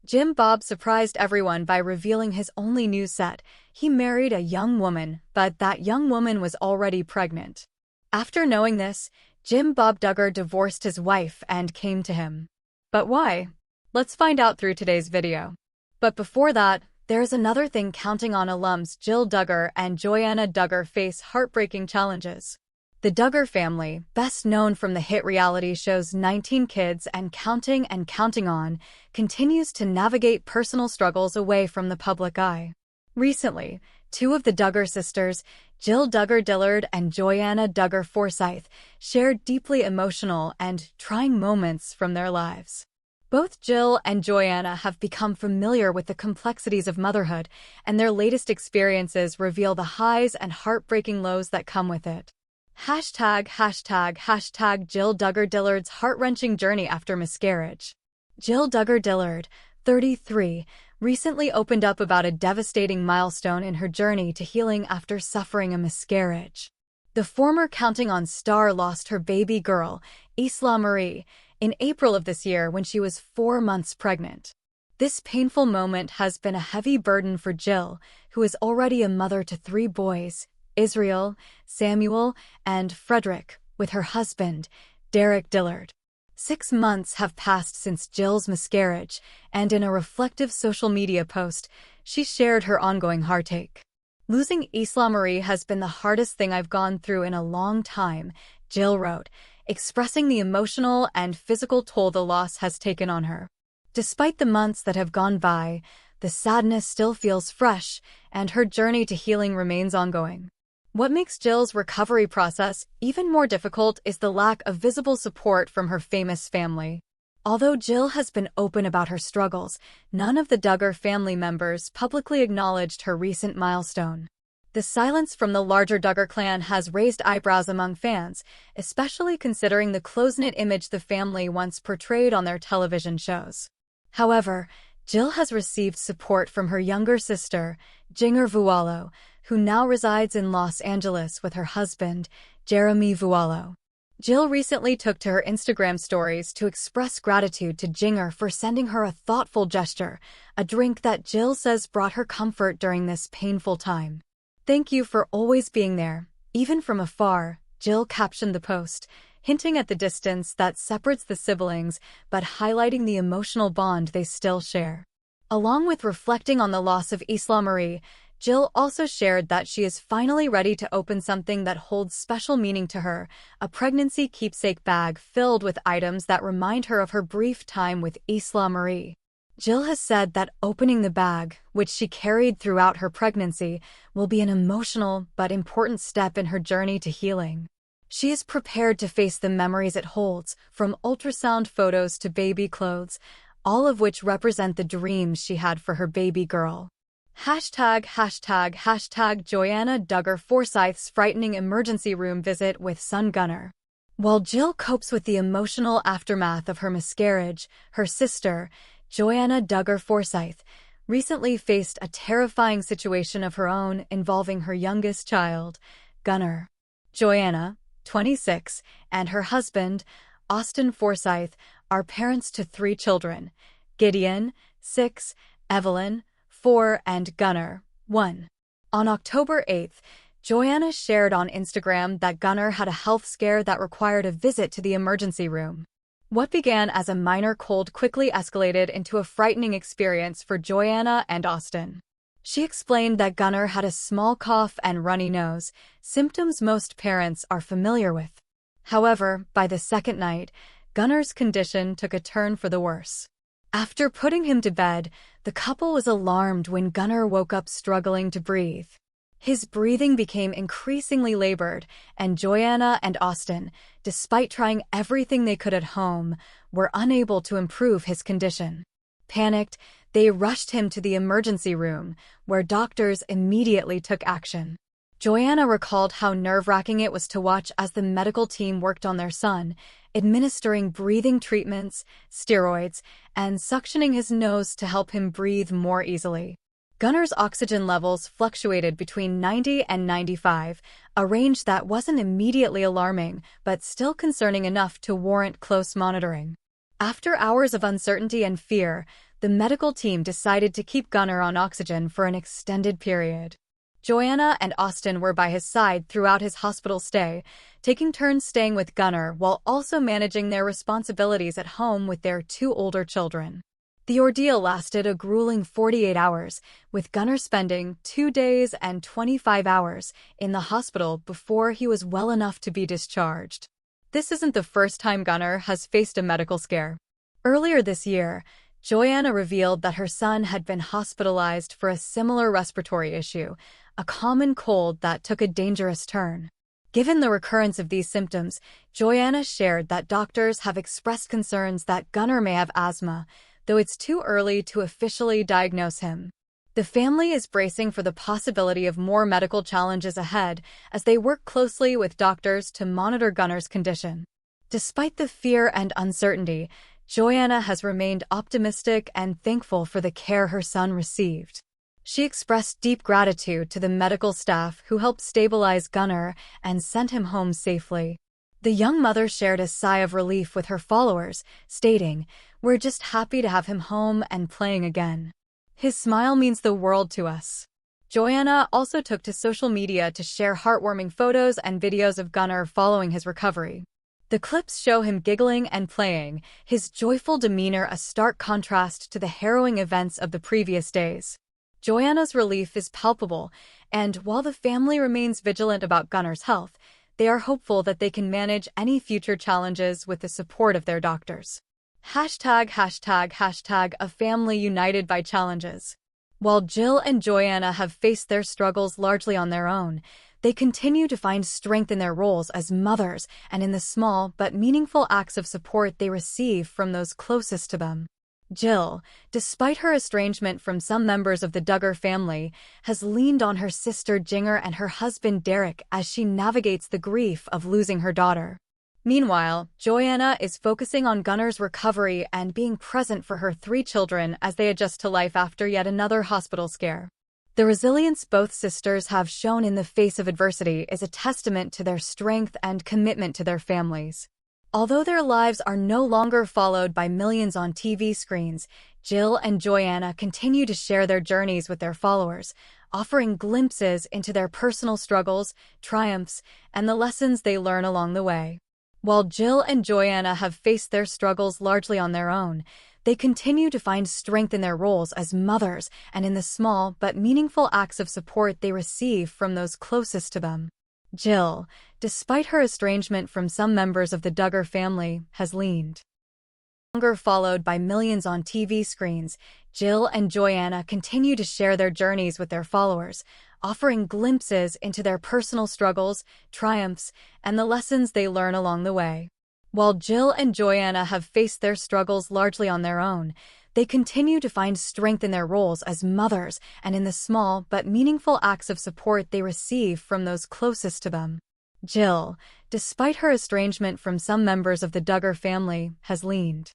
Jim Bob surprised everyone by revealing his only news set. He married a young woman, but that young woman was already pregnant. After knowing this, Jim Bob Duggar divorced his wife and came to him. But why? Let's find out through today's video. But before that, there's another thing. Counting on alums Jill Duggar and Joanna Duggar face heartbreaking challenges. The Duggar family, best known from the hit reality shows 19 Kids and Counting On, continues to navigate personal struggles away from the public eye. Recently, two of the Duggar sisters, Jill Duggar Dillard and Joanna Duggar Forsyth, shared deeply emotional and trying moments from their lives. Both Jill and Joanna have become familiar with the complexities of motherhood, and their latest experiences reveal the highs and heartbreaking lows that come with it. Hashtag Jill Duggar Dillard's heart-wrenching journey after miscarriage. Jill Duggar Dillard, 33, recently opened up about a devastating milestone in her journey to healing after suffering a miscarriage. The former Counting On star lost her baby girl, Isla Marie, in April of this year when she was 4 months pregnant. This painful moment has been a heavy burden for Jill, who is already a mother to 3 boys, Israel, Samuel, and Frederick, with her husband, Derek Dillard. 6 months have passed since Jill's miscarriage, and in a reflective social media post, she shared her ongoing heartache. Losing Isla Marie has been the hardest thing I've gone through in a long time, Jill wrote, expressing the emotional and physical toll the loss has taken on her. Despite the months that have gone by, the sadness still feels fresh, and her journey to healing remains ongoing. What makes Jill's recovery process even more difficult is the lack of visible support from her famous family. Although Jill has been open about her struggles, none of the Duggar family members publicly acknowledged her recent milestone. The silence from the larger Duggar clan has raised eyebrows among fans, especially considering the close-knit image the family once portrayed on their television shows. However, Jill has received support from her younger sister, Jinger, who now resides in Los Angeles with her husband, Jeremy Vuolo. Jill recently took to her Instagram stories to express gratitude to Jinger for sending her a thoughtful gesture, a drink that Jill says brought her comfort during this painful time. "Thank you for always being there, even from afar," Jill captioned the post, hinting at the distance that separates the siblings but highlighting the emotional bond they still share. Along with reflecting on the loss of Isla Marie, Jill also shared that she is finally ready to open something that holds special meaning to her, a pregnancy keepsake bag filled with items that remind her of her brief time with Isla Marie. Jill has said that opening the bag, which she carried throughout her pregnancy, will be an emotional but important step in her journey to healing. She is prepared to face the memories it holds, from ultrasound photos to baby clothes, all of which represent the dreams she had for her baby girl. Hashtag Joanna Duggar Forsyth's frightening emergency room visit with son Gunnar. While Jill copes with the emotional aftermath of her miscarriage, her sister, Joanna Duggar Forsyth, recently faced a terrifying situation of her own involving her youngest child, Gunnar. Joanna, 26, and her husband, Austin Forsyth, are parents to 3 children, Gideon, 6, Evelyn, 4, and Gunnar, 1. On October 8th, Joanna shared on Instagram that Gunnar had a health scare that required a visit to the emergency room. What began as a minor cold quickly escalated into a frightening experience for Joanna and Austin. She explained that Gunnar had a small cough and runny nose, symptoms most parents are familiar with. However, by the second night, Gunnar's condition took a turn for the worse. After putting him to bed, the couple was alarmed when Gunnar woke up struggling to breathe. His breathing became increasingly labored, and Joanna and Austin, despite trying everything they could at home, were unable to improve his condition. Panicked, they rushed him to the emergency room, where doctors immediately took action. Joanna recalled how nerve-wracking it was to watch as the medical team worked on their son, administering breathing treatments, steroids, and suctioning his nose to help him breathe more easily. Gunnar's oxygen levels fluctuated between 90 and 95, a range that wasn't immediately alarming, but still concerning enough to warrant close monitoring. After hours of uncertainty and fear, the medical team decided to keep Gunnar on oxygen for an extended period. Joanna and Austin were by his side throughout his hospital stay, taking turns staying with Gunnar while also managing their responsibilities at home with their 2 older children. The ordeal lasted a grueling 48 hours, with Gunnar spending 2 days and 25 hours in the hospital before he was well enough to be discharged. This isn't the first time Gunnar has faced a medical scare. Earlier this year, Joanna revealed that her son had been hospitalized for a similar respiratory issue, a common cold that took a dangerous turn. Given the recurrence of these symptoms, Joanna shared that doctors have expressed concerns that Gunnar may have asthma, though it's too early to officially diagnose him. The family is bracing for the possibility of more medical challenges ahead as they work closely with doctors to monitor Gunnar's condition. Despite the fear and uncertainty, Joanna has remained optimistic and thankful for the care her son received. She expressed deep gratitude to the medical staff who helped stabilize Gunnar and sent him home safely. The young mother shared a sigh of relief with her followers, stating, "We're just happy to have him home and playing again. His smile means the world to us." Joanna also took to social media to share heartwarming photos and videos of Gunnar following his recovery. The clips show him giggling and playing, his joyful demeanor a stark contrast to the harrowing events of the previous days. Joanna's relief is palpable, and while the family remains vigilant about Gunnar's health, they are hopeful that they can manage any future challenges with the support of their doctors. #A family united by challenges. While Jill and Joanna have faced their struggles largely on their own, they continue to find strength in their roles as mothers and in the small but meaningful acts of support they receive from those closest to them. Jill, despite her estrangement from some members of the Duggar family, has leaned on her sister Jinger and her husband Derek as she navigates the grief of losing her daughter. Meanwhile, Joanna is focusing on Gunnar's recovery and being present for her 3 children as they adjust to life after yet another hospital scare. The resilience both sisters have shown in the face of adversity is a testament to their strength and commitment to their families. Although their lives are no longer followed by millions on TV screens, Jill and Joanna continue to share their journeys with their followers, offering glimpses into their personal struggles, triumphs, and the lessons they learn along the way. While Jill and Joanna have faced their struggles largely on their own, they continue to find strength in their roles as mothers and in the small but meaningful acts of support they receive from those closest to them. Jill, despite her estrangement from some members of the Duggar family, has leaned. Longer followed by millions on TV screens, Jill and Joanna continue to share their journeys with their followers, offering glimpses into their personal struggles, triumphs, and the lessons they learn along the way. While Jill and Joanna have faced their struggles largely on their own, they continue to find strength in their roles as mothers and in the small but meaningful acts of support they receive from those closest to them. Jill, despite her estrangement from some members of the Duggar family, has leaned.